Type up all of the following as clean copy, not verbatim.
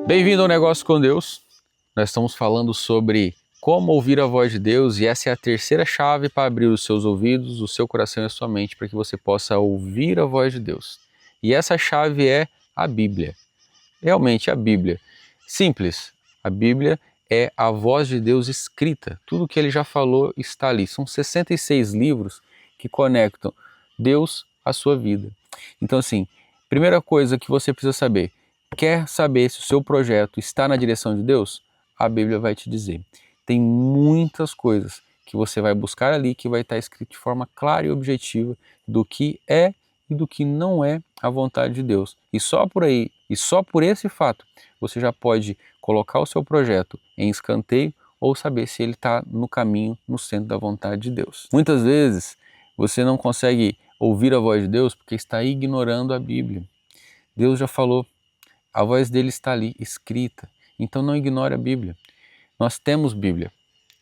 Bem-vindo ao Negócio com Deus. Nós estamos falando sobre como ouvir a voz de Deus e essa é a terceira chave para abrir os seus ouvidos, o seu coração e a sua mente para que você possa ouvir a voz de Deus. E essa chave é a Bíblia. Realmente a Bíblia. Simples. A Bíblia é a voz de Deus escrita. Tudo que ele já falou está ali. São 66 livros que conectam Deus à sua vida. Então assim, primeira coisa que você precisa saber, quer saber se o seu projeto está na direção de Deus? A Bíblia vai te dizer. Tem muitas coisas que você vai buscar ali que vai estar escrito de forma clara e objetiva do que é e do que não é a vontade de Deus. E só por aí, e só por esse fato, você já pode colocar o seu projeto em escanteio ou saber se ele está no caminho, no centro da vontade de Deus. Muitas vezes você não consegue ouvir a voz de Deus porque está ignorando a Bíblia. Deus já falou, a voz dele está ali, escrita. Então não ignore a Bíblia. Nós temos Bíblia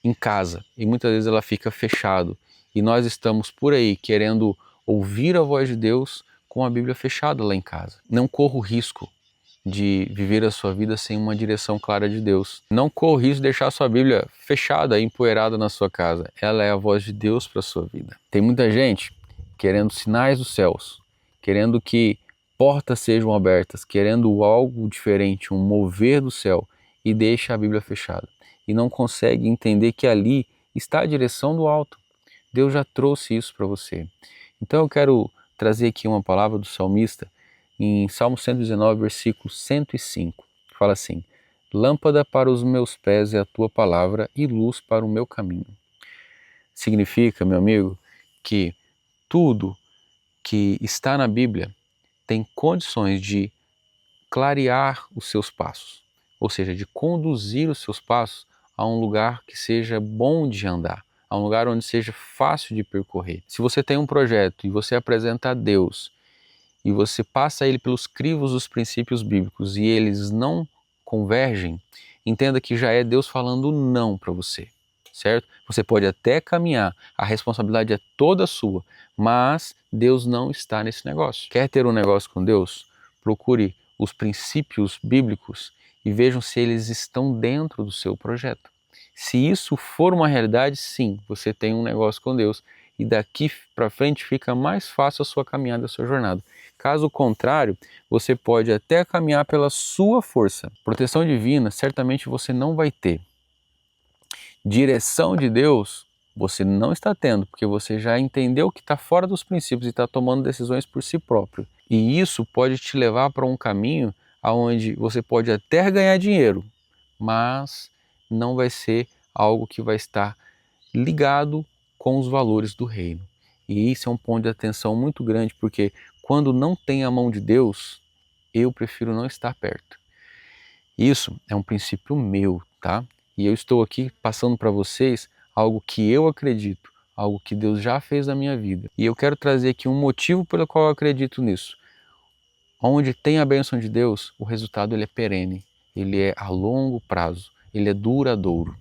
em casa e muitas vezes ela fica fechada. E nós estamos por aí querendo ouvir a voz de Deus com a Bíblia fechada lá em casa. Não corra o risco de viver a sua vida sem uma direção clara de Deus. Não corra o risco de deixar a sua Bíblia fechada, empoeirada na sua casa. Ela é a voz de Deus para a sua vida. Tem muita gente querendo sinais dos céus, querendo que portas sejam abertas, querendo algo diferente, um mover do céu, e deixa a Bíblia fechada. E não consegue entender que ali está a direção do alto. Deus já trouxe isso para você. Então eu quero trazer aqui uma palavra do salmista em Salmo 119, versículo 105. Fala assim: lâmpada para os meus pés é a tua palavra e luz para o meu caminho. Significa, meu amigo, que tudo que está na Bíblia tem condições de clarear os seus passos, ou seja, de conduzir os seus passos a um lugar que seja bom de andar, a um lugar onde seja fácil de percorrer. Se você tem um projeto e você apresenta a Deus e você passa ele pelos crivos dos princípios bíblicos e eles não convergem, entenda que já é Deus falando não para você, certo? Você pode até caminhar, a responsabilidade é toda sua, mas Deus não está nesse negócio. Quer ter um negócio com Deus? Procure os princípios bíblicos e vejam se eles estão dentro do seu projeto. Se isso for uma realidade, sim, você tem um negócio com Deus e daqui para frente fica mais fácil a sua caminhada, a sua jornada. Caso contrário, você pode até caminhar pela sua força. Proteção divina, certamente você não vai ter. Direção de Deus, você não está tendo, porque você já entendeu que está fora dos princípios e está tomando decisões por si próprio. E isso pode te levar para um caminho onde você pode até ganhar dinheiro, mas não vai ser algo que vai estar ligado com os valores do reino. E isso é um ponto de atenção muito grande, porque quando não tem a mão de Deus, eu prefiro não estar perto. Isso é um princípio meu, tá? E eu estou aqui passando para vocês algo que eu acredito, algo que Deus já fez na minha vida. E eu quero trazer aqui um motivo pelo qual eu acredito nisso. Onde tem a bênção de Deus, o resultado ele é perene, ele é a longo prazo, ele é duradouro.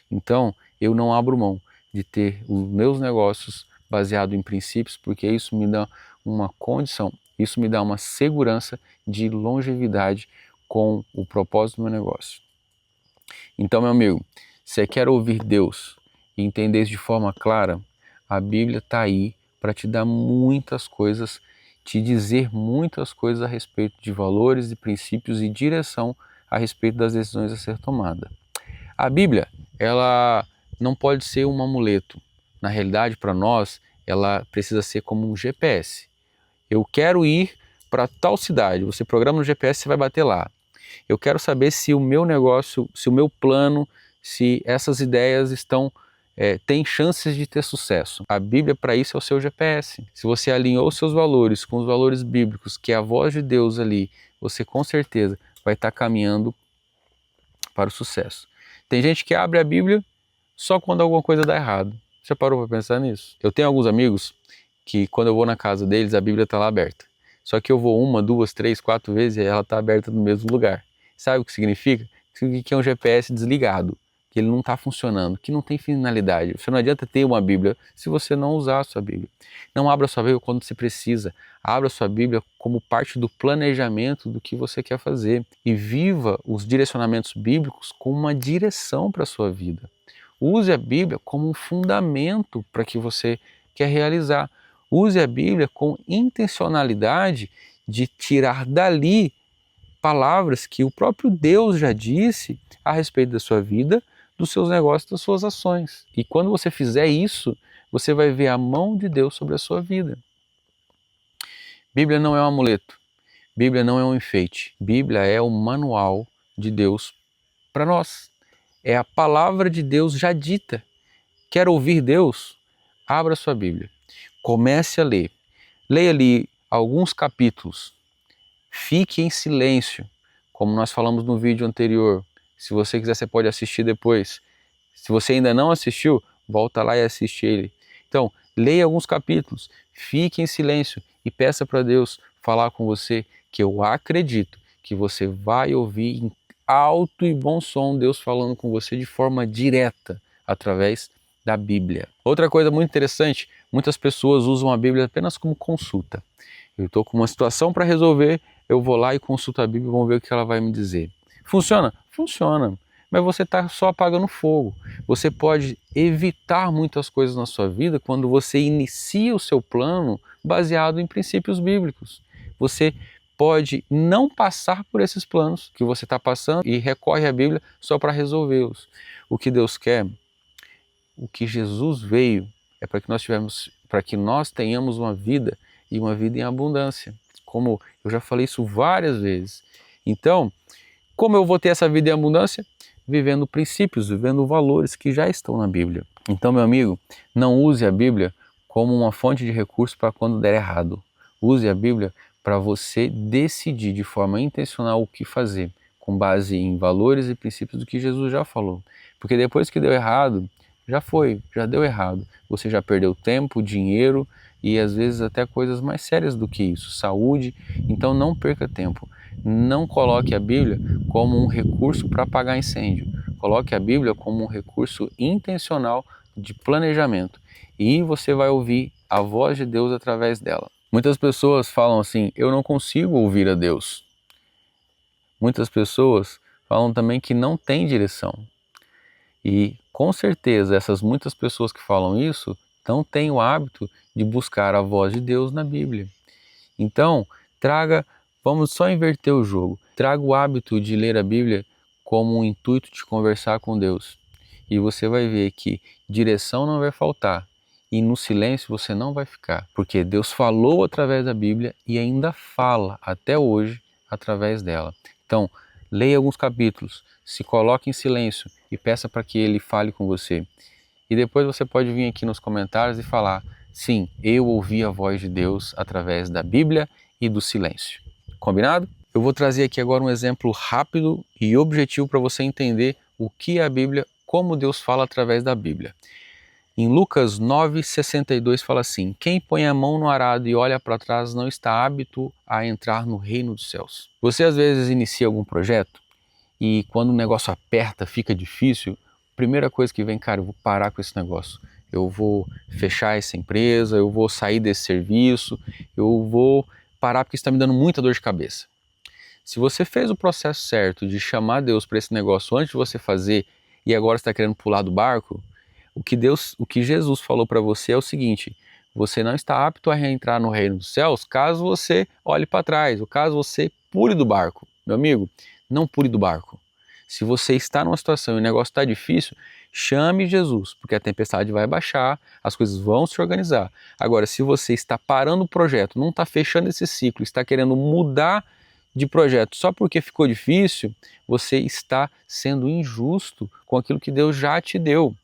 Então, eu não abro mão de ter os meus negócios baseados em princípios, porque isso me dá uma condição, isso me dá uma segurança de longevidade com o propósito do meu negócio. Então, meu amigo, se você quer ouvir Deus e entender isso de forma clara, a Bíblia está aí para te dar muitas coisas, te dizer muitas coisas a respeito de valores e princípios e direção a respeito das decisões a ser tomada. A Bíblia, ela não pode ser um amuleto. Na realidade, para nós, ela precisa ser como um GPS. Eu quero ir para tal cidade, você programa no GPS, você vai bater lá. Eu quero saber se o meu negócio, se o meu plano, se essas ideias têm chances de ter sucesso. A Bíblia para isso é o seu GPS. Se você alinhou os seus valores com os valores bíblicos, que é a voz de Deus ali, você com certeza vai estar caminhando para o sucesso. Tem gente que abre a Bíblia só quando alguma coisa dá errado. Você parou para pensar nisso? Eu tenho alguns amigos que quando eu vou na casa deles, a Bíblia está lá aberta. Só que eu vou 1, 2, 3, 4 vezes e ela está aberta no mesmo lugar. Sabe o que significa? Significa que é um GPS desligado, que ele não está funcionando, que não tem finalidade. Você não adianta ter uma Bíblia se você não usar a sua Bíblia. Não abra sua Bíblia quando você precisa. Abra sua Bíblia como parte do planejamento do que você quer fazer. E viva os direcionamentos bíblicos como uma direção para a sua vida. Use a Bíblia como um fundamento para que você quer realizar. Use a Bíblia com intencionalidade de tirar dali palavras que o próprio Deus já disse a respeito da sua vida, dos seus negócios, das suas ações. E quando você fizer isso, você vai ver a mão de Deus sobre a sua vida. Bíblia não é um amuleto. Bíblia não é um enfeite. Bíblia é o manual de Deus para nós. É a palavra de Deus já dita. Quer ouvir Deus? Abra sua Bíblia. Comece a ler. Leia ali alguns capítulos. Fique em silêncio, como nós falamos no vídeo anterior. Se você quiser, você pode assistir depois. Se você ainda não assistiu, volta lá e assiste ele. Então, leia alguns capítulos, fique em silêncio e peça para Deus falar com você, que eu acredito que você vai ouvir em alto e bom som Deus falando com você de forma direta, através da Bíblia. Outra coisa muito interessante, muitas pessoas usam a Bíblia apenas como consulta. Eu estou com uma situação para resolver, eu vou lá e consulto a Bíblia e vamos ver o que ela vai me dizer. Funciona? Funciona. Mas você está só apagando fogo. Você pode evitar muitas coisas na sua vida quando você inicia o seu plano baseado em princípios bíblicos. Você pode não passar por esses planos que você está passando e recorre à Bíblia só para resolvê-los. O que Deus quer, o que Jesus veio, é para que nós tenhamos uma vida e uma vida em abundância. Como eu já falei isso várias vezes. Então, como eu vou ter essa vida em abundância? Vivendo princípios, vivendo valores que já estão na Bíblia. Então, meu amigo, não use a Bíblia como uma fonte de recurso para quando der errado. Use a Bíblia para você decidir de forma intencional o que fazer, com base em valores e princípios do que Jesus já falou. Porque depois que deu errado, já deu errado. Você já perdeu tempo, dinheiro e às vezes até coisas mais sérias do que isso, saúde. Então não perca tempo. Não coloque a Bíblia como um recurso para apagar incêndio. Coloque a Bíblia como um recurso intencional de planejamento. E você vai ouvir a voz de Deus através dela. Muitas pessoas falam assim, eu não consigo ouvir a Deus. Muitas pessoas falam também que não tem direção. E com certeza essas muitas pessoas que falam isso não têm o hábito de buscar a voz de Deus na Bíblia. Então, vamos só inverter o jogo. Traga o hábito de ler a Bíblia como um intuito de conversar com Deus. E você vai ver que direção não vai faltar. E no silêncio você não vai ficar. Porque Deus falou através da Bíblia e ainda fala até hoje através dela. Então, leia alguns capítulos, se coloque em silêncio e peça para que Ele fale com você. E depois você pode vir aqui nos comentários e falar, sim, eu ouvi a voz de Deus através da Bíblia e do silêncio. Combinado? Eu vou trazer aqui agora um exemplo rápido e objetivo para você entender o que é a Bíblia, como Deus fala através da Bíblia. Em Lucas 9,62 fala assim, quem põe a mão no arado e olha para trás não está apto a entrar no reino dos céus. Você às vezes inicia algum projeto e quando o negócio aperta, fica difícil, primeira coisa que vem, cara, eu vou parar com esse negócio. Eu vou fechar essa empresa, eu vou sair desse serviço, eu vou parar porque isso está me dando muita dor de cabeça. Se você fez o processo certo de chamar Deus para esse negócio antes de você fazer e agora está querendo pular do barco, o que Jesus falou para você é o seguinte, você não está apto a reentrar no reino dos céus caso você olhe para trás, ou caso você pule do barco. Meu amigo, não pule do barco. Se você está numa situação e o negócio está difícil, chame Jesus, porque a tempestade vai baixar, as coisas vão se organizar. Agora, se você está parando o projeto, não está fechando esse ciclo, está querendo mudar de projeto só porque ficou difícil, você está sendo injusto com aquilo que Deus já te deu.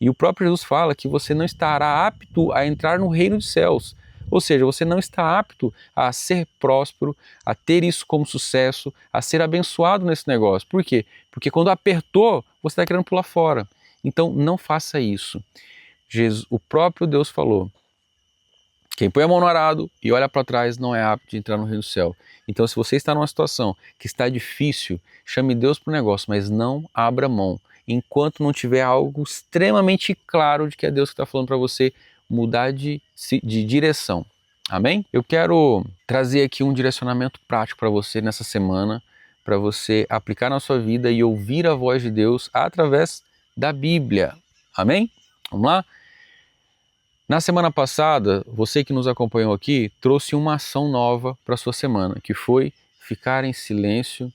E o próprio Jesus fala que você não estará apto a entrar no reino dos céus. Ou seja, você não está apto a ser próspero, a ter isso como sucesso, a ser abençoado nesse negócio. Por quê? Porque quando apertou, você está querendo pular fora. Então não faça isso. O próprio Deus falou, quem põe a mão no arado e olha para trás não é apto de entrar no reino do céu. Então se você está numa situação que está difícil, chame Deus para o negócio, mas não abra mão. enquanto não tiver algo extremamente claro de que é Deus que está falando para você mudar de direção. Amém? Eu quero trazer aqui um direcionamento prático para você nessa semana, para você aplicar na sua vida e ouvir a voz de Deus através da Bíblia. Amém? Vamos lá? Na semana passada, você que nos acompanhou aqui trouxe uma ação nova para a sua semana, que foi ficar em silêncio,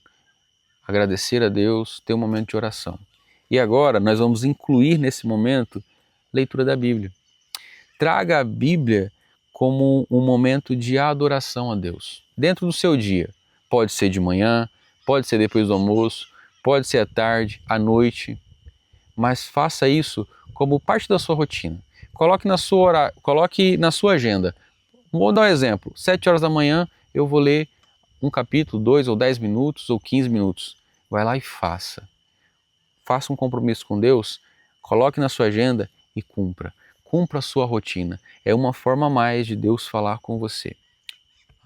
agradecer a Deus, ter um momento de oração. E agora nós vamos incluir nesse momento leitura da Bíblia. Traga a Bíblia como um momento de adoração a Deus. Dentro do seu dia, pode ser de manhã, pode ser depois do almoço, pode ser à tarde, à noite, mas faça isso como parte da sua rotina. Coloque na sua agenda. Vou dar um exemplo, 7 horas da manhã eu vou ler um capítulo, 2 ou 10 minutos ou 15 minutos. Vai lá e faça. Faça um compromisso com Deus, coloque na sua agenda e cumpra. Cumpra a sua rotina. É uma forma a mais de Deus falar com você.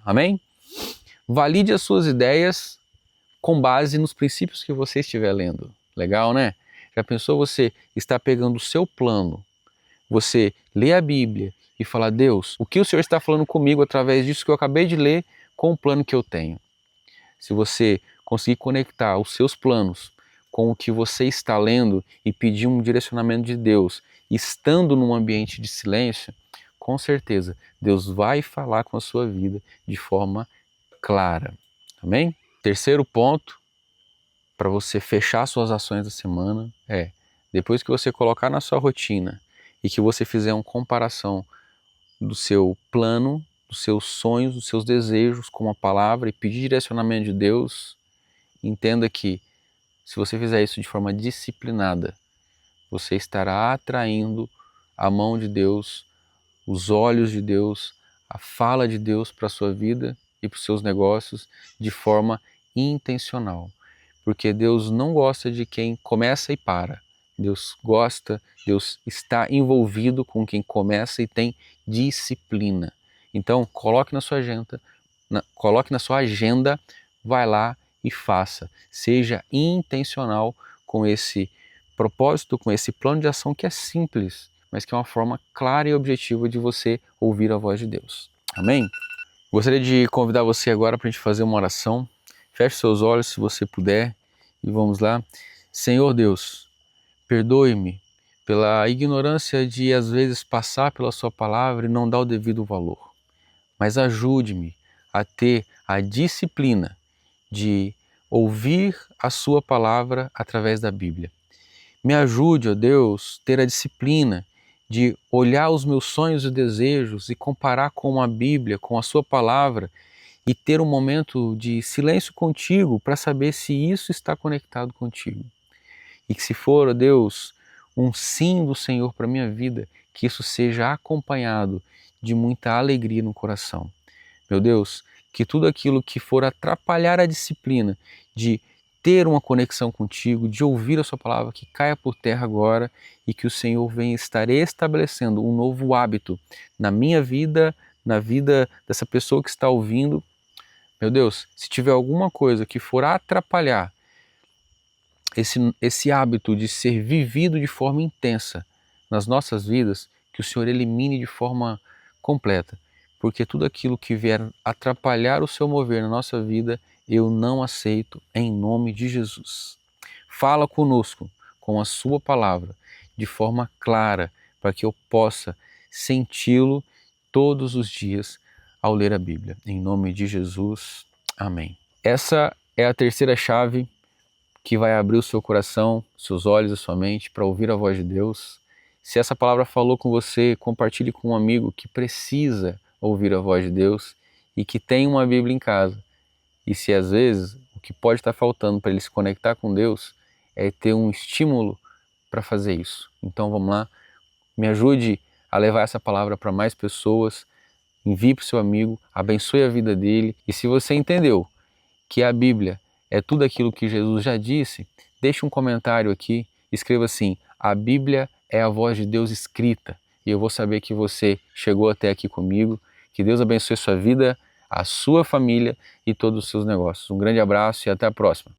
Amém? Valide as suas ideias com base nos princípios que você estiver lendo. Legal, né? Já pensou você estar pegando o seu plano, você lê a Bíblia e falar, Deus, o que o Senhor está falando comigo através disso que eu acabei de ler com o plano que eu tenho? Se você conseguir conectar os seus planos com o que você está lendo e pedir um direcionamento de Deus, estando num ambiente de silêncio, com certeza Deus vai falar com a sua vida de forma clara. Amém? Terceiro ponto para você fechar suas ações da semana é, depois que você colocar na sua rotina e que você fizer uma comparação do seu plano, dos seus sonhos, dos seus desejos com a palavra e pedir direcionamento de Deus, entenda que se você fizer isso de forma disciplinada, você estará atraindo a mão de Deus, os olhos de Deus, a fala de Deus para a sua vida e para os seus negócios de forma intencional. Porque Deus não gosta de quem começa e para. Deus gosta, Deus está envolvido com quem começa e tem disciplina. Então, coloque na sua agenda, vai lá e faça. Seja intencional com esse propósito, com esse plano de ação que é simples, mas que é uma forma clara e objetiva de você ouvir a voz de Deus. Amém? Gostaria de convidar você agora para a gente fazer uma oração. Feche seus olhos se você puder e vamos lá. Senhor Deus, perdoe-me pela ignorância de às vezes passar pela sua palavra e não dar o devido valor. Mas ajude-me a ter a disciplina de ouvir a sua palavra através da Bíblia. Me ajude, ó Deus, ter a disciplina de olhar os meus sonhos e desejos e comparar com a Bíblia, com a sua palavra e ter um momento de silêncio contigo para saber se isso está conectado contigo. E que se for, ó Deus, um sim do Senhor para a minha vida, que isso seja acompanhado de muita alegria no coração. Meu Deus, que tudo aquilo que for atrapalhar a disciplina de ter uma conexão contigo, de ouvir a sua palavra, que caia por terra agora e que o Senhor venha estar estabelecendo um novo hábito na minha vida, na vida dessa pessoa que está ouvindo. Meu Deus, se tiver alguma coisa que for atrapalhar esse hábito de ser vivido de forma intensa nas nossas vidas, que o Senhor elimine de forma completa, porque tudo aquilo que vier atrapalhar o seu mover na nossa vida, eu não aceito em nome de Jesus. Fala conosco com a sua palavra de forma clara, para que eu possa senti-lo todos os dias ao ler a Bíblia. Em nome de Jesus, amém. Essa é a terceira chave que vai abrir o seu coração, seus olhos e sua mente para ouvir a voz de Deus. Se essa palavra falou com você, compartilhe com um amigo que precisa ouvir a voz de Deus e que tem uma Bíblia em casa. E se às vezes o que pode estar faltando para ele se conectar com Deus é ter um estímulo para fazer isso. Então vamos lá, me ajude a levar essa palavra para mais pessoas, envie para o seu amigo, abençoe a vida dele. E se você entendeu que a Bíblia é tudo aquilo que Jesus já disse, deixe um comentário aqui, escreva assim, a Bíblia é a voz de Deus escrita. E eu vou saber que você chegou até aqui comigo. Que Deus abençoe sua vida, a sua família e todos os seus negócios. Um grande abraço e até a próxima.